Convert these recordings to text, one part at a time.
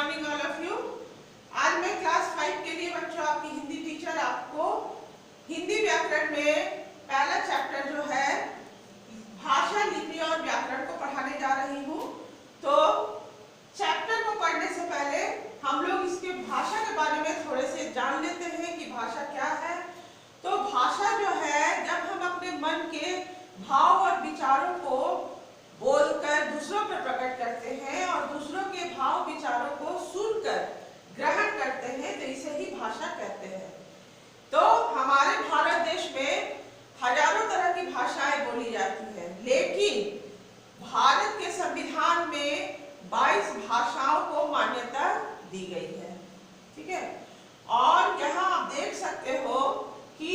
Morning all of you. आज मैं class 5 के लिए बच्चों आपकी हिंदी टीचर आपको हिंदी व्याकरण में पहला चैप्टर जो है भाषा, लिपि और व्याकरण को पढ़ाने जा रही हूँ। तो चैप्टर को पढ़ने से पहले हम लोग इसके भाषा के बारे में थोड़े से जान लेते हैं कि भाषा क्या है। तो भाषा जो है, जब हम अपने मन के भाव और विचारों को बोलकर दूसरों पर प्रकट करते हैं और दूसरों के भाव विचारों को सुनकर ग्रहण करते हैं, तो इसे ही भाषा कहते हैं। तो हमारे भारत देश में हजारों तरह की भाषाएं बोली जाती हैं, लेकिन भारत के संविधान में 22 भाषाओं को मान्यता दी गई है। ठीक है, और यहाँ आप देख सकते हो कि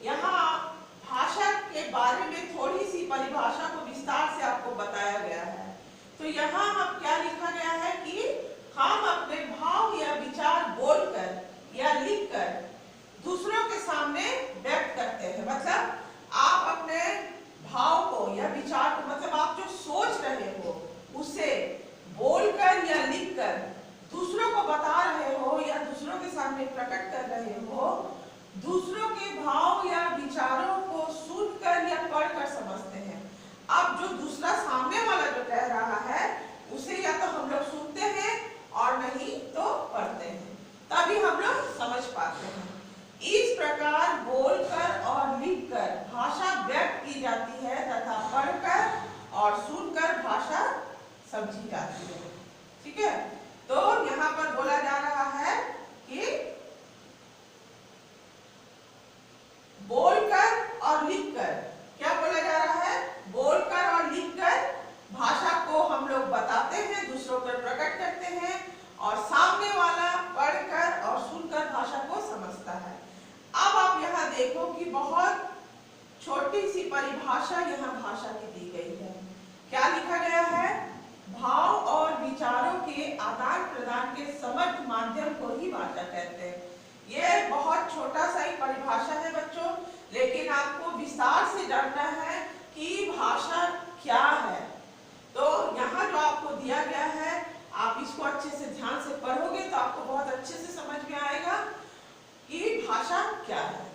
यहाँ भाषा के बारे में थोड़ी सी परिभाषा को विस्तार से आपको बताया गया है। तो यहाँ हम क्या लिखा गया है कि हम अपने भाव या विचार बोलकर या लिखकर दूसरों के सामने व्यक्त करते हैं। मतलब आप अपने भाव को या विचार को, मतलब आप जो सोच रहे हो उसे बोलकर या लिखकर दूसरों को बता रहे हो या दूसरों के सामने प्रकट कर रहे हो। दूसरों के भाव या विचारों को सुनकर या पढ़कर समझते हैं। अब जो दूसरा सामने वाला जो कह रहा है उसे या तो हम लोग सुनते हैं और नहीं तो पढ़ते हैं, तभी हम लोग समझ पाते हैं। इस प्रकार बोलकर और लिखकर भाषा व्यक्त की जाती है तथा पढ़कर और सुनकर भाषा समझी जाती है। ठीक है, तो यहाँ पर बोला जा रहा है कि बोलकर और लिखकर, क्या बोला जा रहा है? बोलकर और लिखकर भाषा को हम लोग बताते हैं, दूसरों पर प्रकट करते हैं और सामने वाला पढ़कर और सुनकर भाषा को समझता है। अब आप यहाँ देखो कि बहुत छोटी सी परिभाषा यहाँ भाषा की दी गई है। क्या लिखा गया है? भाव और विचारों के आदान प्रदान के समर्थ माध्यम को ही भाषा कहते हैं। ये बहुत छोटा सा ही परिभाषा है बच्चों, लेकिन आपको विस्तार से जानना है कि भाषा क्या है। तो यहाँ जो आपको दिया गया है, आप इसको अच्छे से ध्यान से पढ़ोगे तो आपको बहुत अच्छे से समझ में आएगा कि भाषा क्या है।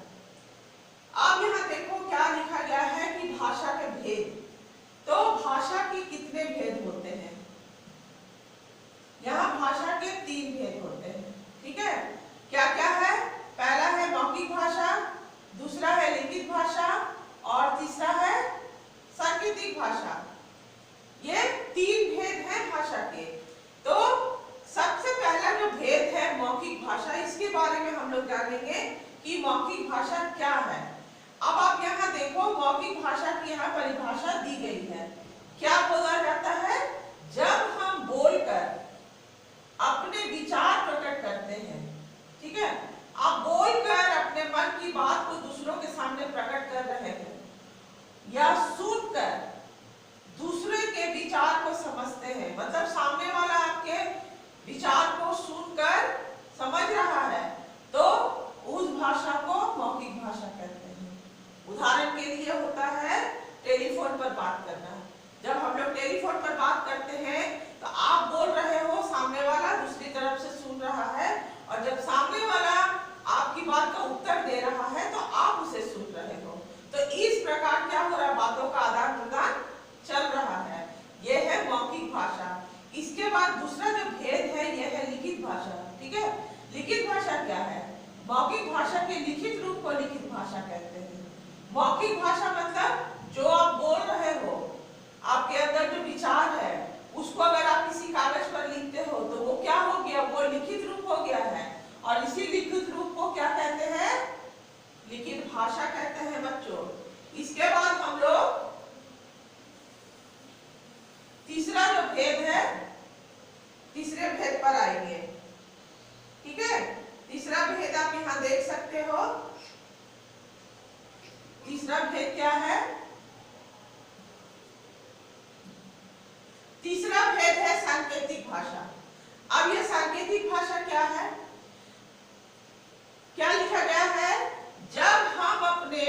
अब यहाँ देखो क्या लिखा गया है कि भाषा के भेद। तो भाषा के कितने भेद होते हैं? यहाँ भाषा के 3 भेद होते हैं। ठीक है, क्या क्या है? पहला है मौखिक भाषा, दूसरा है लिखित भाषा और तीसरा है सांकेतिक भाषा। ये 3 भेद हैं भाषा के। तो सबसे पहला जो भेद है मौखिक भाषा, इसके बारे में हम लोग जानेंगे कि मौखिक भाषा क्या है। अब आप यहाँ देखो, मौखिक भाषा की यहाँ परिभाषा दी गई है। क्या बोला जाता है? जब हम बोलकर अपने विचार प्रकट करते हैं, ठीक है, आप बोलकर अपने मन की बात को दूसरों के सामने प्रकट कर रहे हैं या सुनकर दूसरे के विचार को समझते हैं, मतलब सामने वाला आपके विचार को सुनकर समझ रहा है, तो उस भाषा को मौखिक भाषा कहते हैं। उदाहरण के लिए होता है टेलीफोन पर बात करना। जब हम लोग टेलीफोन पर बात करते हैं तो आप बोल रहे हो, सामने वाला दूसरी तरफ से सुन रहा है, और जब सामने वाला आपकी बात का उत्तर दे रहा है तो आप उसे सुन रहे हो। तो इस प्रकार क्या हो रहा है? बातों का आदान प्रदान चल रहा है। यह है मौखिक भाषा। इसके बाद दूसरा जो भेद है यह है लिखित भाषा। ठीक है, लिखित भाषा क्या है? मौखिक भाषा के लिखित रूप को लिखित भाषा कहते हैं। मौखिक भाषा मतलब जो आप बोल रहे हो, आपके अंदर जो विचार है उसको अगर आप किसी कागज पर लिखते हो तो वो क्या हो गया? वो लिखित रूप हो गया है। और इसी लिखित रूप को क्या कहते हैं? लिखित भाषा कहते हैं बच्चों। इसके बाद हम लोग तीसरा जो भेद है, तीसरे भेद पर आएंगे। ठीक है, तीसरा भेद आप यहाँ देख सकते हो। तीसरा भेद क्या है? तीसरा भेद है सांकेतिक भाषा। अब ये सांकेतिक भाषा क्या है? क्या लिखा गया है? जब हम अपने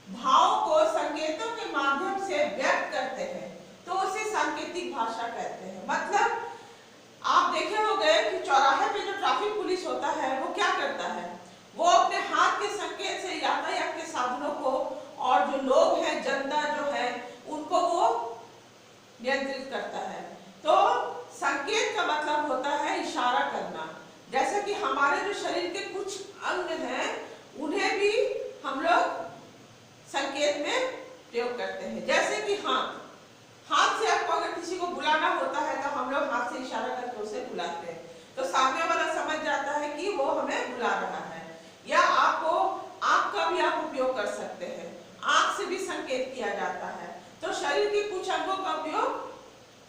भाव को संकेतों के माध्यम से व्यक्त करते हैं तो उसे सांकेतिक भाषा कहते हैं। मतलब प्रयोग करते हैं। जैसे कि हाथ से आपको अगर किसी को बुलाना होता है तो हम लोग हाथ से इशारा करके उसे बुलाते हैं, तो सामने वाला समझ जाता है कि वो हमें बुला रहा है। या आपको आंख का भी आप उपयोग कर सकते हैं, आंख से भी संकेत किया जाता है। तो शरीर के कुछ अंगों का उपयोग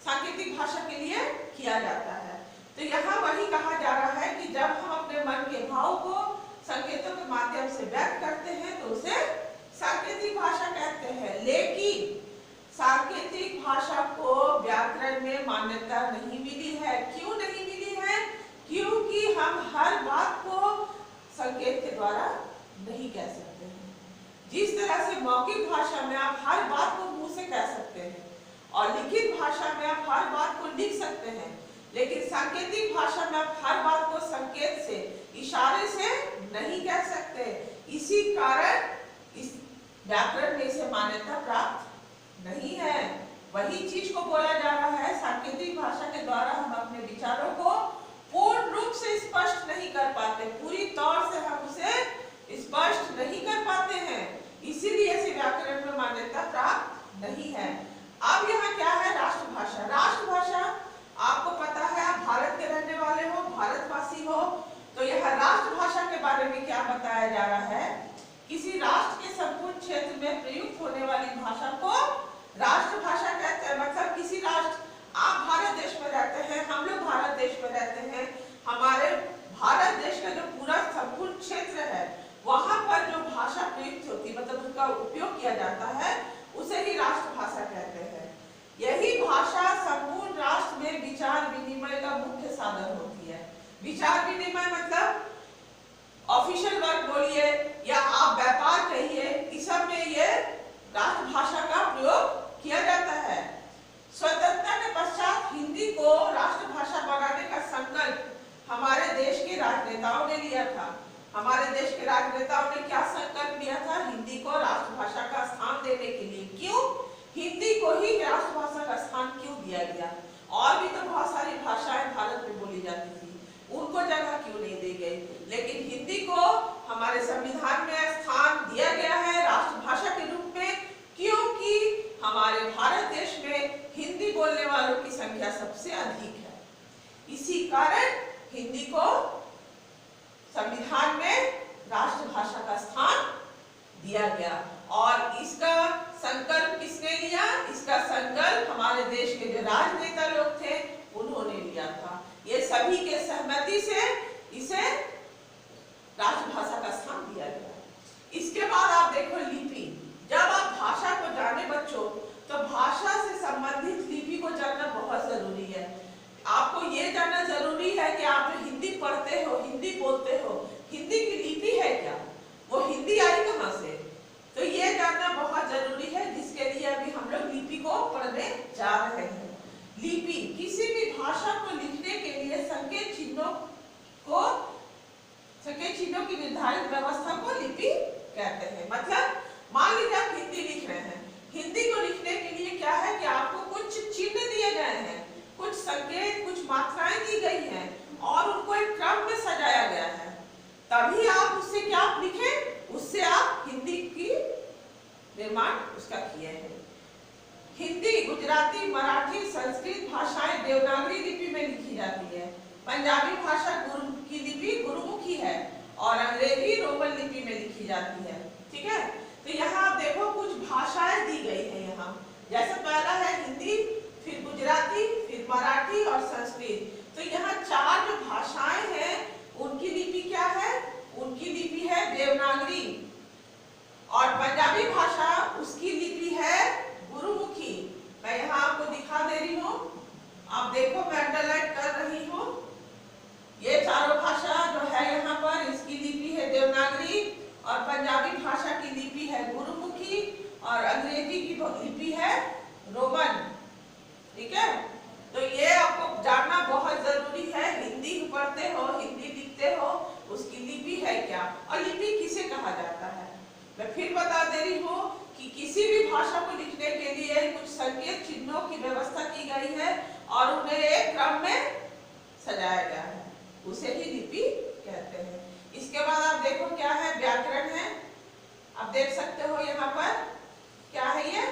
सांकेतिक भाषा के लिए किया जाता है। तो यहाँ वही कहा जा रहा है कि जब हम अपने मन के भाव को संकेतों के माध्यम से व्यक्त करते हैं तो उसे सांकेतिक भाषा कहते हैं। लेकिन सांकेतिक भाषा को व्याकरण में मान्यता नहीं मिली है। क्यों नहीं मिली है? क्योंकि हम हर बात को संकेत के द्वारा नहीं कह सकते हैं। जिस तरह से मौखिक भाषा में आप हर बात को मुंह से कह सकते हैं और लिखित भाषा में आप हर बात को लिख सकते हैं, लेकिन सांकेतिक भाषा में आप हर बात को संकेत से, इशारे से नहीं कह सकते। इसी कारण इस व्याकरण में इसे मान्यता प्राप्त नहीं है। वही चीज को बोला जा रहा है, सांकेतिक भाषा के द्वारा हम अपने विचारों को पूर्ण रूप से स्पष्ट नहीं कर पाते, पूरी तौर से हम उसे स्पष्ट नहीं कर पाते हैं, इसीलिए इसे व्याकरण में मान्यता प्राप्त नहीं है। अब यहाँ क्या है? राष्ट्रभाषा। राष्ट्रभाषा आपको पता है, आप भारत के रहने वाले हो, भारतवासी हो, तो यह राष्ट्रभाषा के बारे में क्या बताया जा रहा है? किसी राष्ट्र के संपूर्ण क्षेत्र में प्रयुक्त होने वाली भाषा को राष्ट्रभाषा कहते हैं। मतलब किसी राष्ट्र, आप भारत देश में रहते हैं, हम लोग भारत देश में रहते हैं, हमारे भारत देश का जो पूरा संपूर्ण क्षेत्र है वहां पर जो भाषा प्रयुक्त होती है, मतलब उसका उपयोग किया जाता है, उसे ही राष्ट्रभाषा कहते हैं। यही भाषा संपूर्ण राष्ट्र में विचार विनिमय का मुख्य साधन होती है। विचार विनिमय मतलब ऑफिशियल वर्क बोलिए या आप व्यापार कहिए, इस सब में ये राष्ट्रभाषा का प्रयोग किया जाता है। स्वतंत्रता के पश्चात हिंदी को राष्ट्रभाषा बनाने का संकल्प हमारे देश के राजनेताओं ने लिया था। हमारे देश के राजनेताओं ने क्या संकल्प लिया था? हिंदी को राष्ट्रभाषा का स्थान देने के लिए। क्यों हिंदी को ही राष्ट्रभाषा का स्थान क्यों दिया गया? और भी तो बहुत सारी भाषाएं भारत में बोली जाती थी, उनको जगह क्यों नहीं दी गई? लेकिन हिंदी को हमारे संविधान में स्थान दिया गया है राष्ट्रभाषा के रूप में, क्योंकि हमारे भारत देश में हिंदी बोलने वालों की संख्या सबसे अधिक है। इसी कारण हिंदी को संविधान में राष्ट्रभाषा का स्थान दिया गया। और इसका संकल्प किसने लिया? इसका संकल्प हमारे देश के जो राजनेता लोग थे उन्होंने लिया था। ये सभी के सहमति से इसे राष्ट्रभाषा का स्थान दिया गया। इसके बाद आप देखो लिपि। जब आप भाषा को जाने बच्चों, तो भाषा से संबंधित लिपि को जानना बहुत जरूरी है। आपको ये जानना जरूरी है कि आप जो हिंदी पढ़ते हो, हिंदी बोलते हो, हिंदी की लिपि है क्या? वो हिंदी आई कहाँ से? तो ये जानना बहुत जरूरी है, जिसके लिए अभी हम लोग लिपि को पढ़ने जा रहे हैं। लिपि किसी भी भाषा को लिखने के लिए संकेत चिन्हों की निर्धारित व्यवस्था को लिपि कहते हैं। मतलब मान लीजिए आप हिंदी लिख रहे हैं, हिंदी को लिखने के लिए क्या है कि आपको कुछ चिन्ह दिए गए हैं, कुछ संकेत, कुछ मात्राएं दी गई हैं और उनको एक क्रम में सजाया गया है, तभी आप उससे क्या लिखें, उससे आप हिंदी की निर्माण उसका किए हैं। हिंदी, गुजराती, मराठी, संस्कृत भाषाएं देवनागरी लिपि में लिखी जाती है। पंजाबी भाषा की लिपि गुरुमुखी है और अंग्रेजी रोमन लिपि में लिखी जाती है। ठीक है, तो यहाँ आप देखो कुछ भाषाएं दी गई है यहाँ। जैसे पहला है हिंदी, फिर गुजराती, फिर मराठी और संस्कृत। तो यहाँ चार जो भाषाएं हैं उनकी लिपि क्या है? उनकी लिपि है देवनागरी। और पंजाबी भाषा उसकी लिपि है गुरुमुखी। मैं यहाँ आपको दिखा दे रही हूँ, आप देखो मैं अंडरलाइन कर रही हूँ। ये चारों भाषा जो है यहाँ पर, इसकी लिपि है देवनागरी और पंजाबी भाषा की लिपि है गुरुमुखी और अंग्रेजी की लिपि है रोमन। ठीक है, तो ये आपको जानना बहुत जरूरी है। हिंदी पढ़ते हो, हिंदी लिखते हो, उसकी लिपि है क्या और लिपि किसे कहा जाता है। मैं फिर बता दे रही हूँ कि किसी भी भाषा को लिखने के लिए कुछ संकेत चिन्हों की व्यवस्था की गई है और उन्हें एक क्रम में सजाया गया है, उसे ही लिपि कहते हैं। इसके बाद आप देखो क्या है, व्याकरण है। आप देख सकते हो यहाँ पर क्या है, ये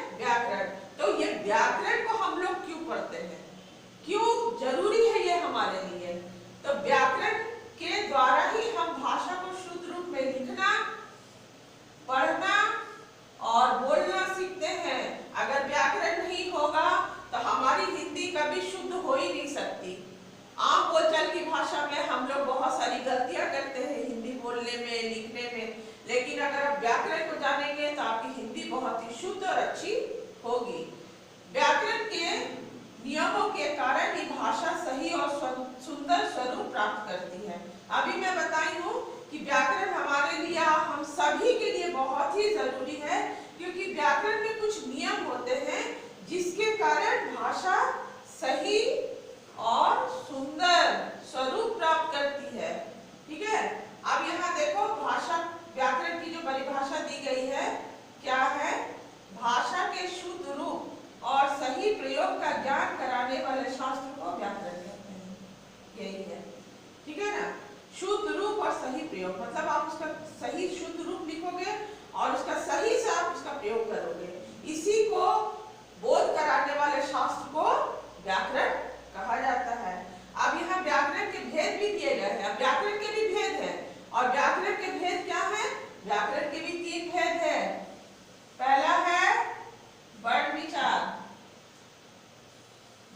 होगी। व्याकरण के नियमों के कारण ही भाषा सही और सुंदर स्वरूप प्राप्त करती है। अभी मैं बताई हूँ कि व्याकरण हमारे लिए, हम सभी के लिए बहुत ही जरूरी है, क्योंकि व्याकरण में कुछ नियम होते हैं जिसके कारण भाषा सही और सुंदर स्वरूप प्राप्त करती है। ठीक है, अब यहाँ देखो भाषा व्याकरण की जो परिभाषा दी गई है क्या है? भाषा के शुद्ध रूप और सही प्रयोग का ज्ञान कराने वाले शास्त्र को व्याकरण कहते हैं। यही है, ठीक है ना। शुद्ध रूप और सही प्रयोग मतलब आप उसका सही शुद्ध रूप लिखोगे और उसका सही से आप उसका प्रयोग करोगे, इसी को बोध कराने वाले शास्त्र को व्याकरण कहा जाता है। अब यहाँ व्याकरण के भेद भी दिए गए हैं। अब व्याकरण के भी भेद है, और व्याकरण के भेद क्या है? व्याकरण के भी 3 भेद है। पहला है वर्ण विचार,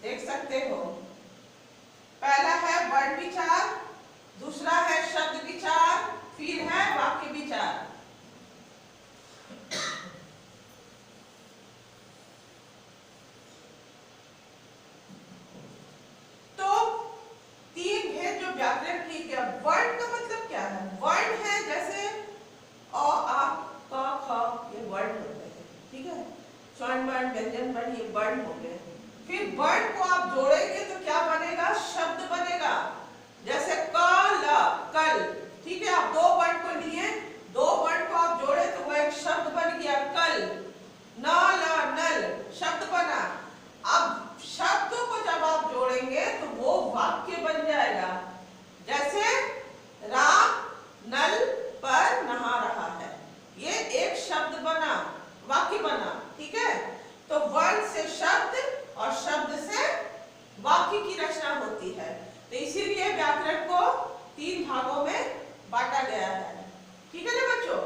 देख सकते हो। पहला है वर्ण विचार, दूसरा है शब्द विचार, फिर है वाक्य विचार। तो 3 भेद जो व्याकरण की, क्या वर्ण का मतलब क्या है? वर्ण है जैसे अ आ क ख, ये वर्ण होते हैं, ठीक है। स्वर्ण वर्ण, व्यंजन वर्ण, ये वर्ण हो गए। फिर वर्ण को आप जोड़ेंगे तो क्या बनेगा? शब्द बनेगा। जैसे क ल कल, ठीक है। आप 2 वर्ण को लिए, 2 वर्ण को आप जोड़े तो वो एक शब्द बन गया कल। न ल नल, शब्द बना। अब शब्दों को जब आप जोड़ेंगे तो वो वाक्य बन जाएगा। जैसे राम नल पर नहा रहा है, ये एक शब्द बना, वाक्य बना, ठीक है। तो वर्ण से शब्द और शब्द से वाक्य की रचना होती है। तो इसीलिए व्याकरण को 3 भागों में बांटा गया है, ठीक है ना बच्चों।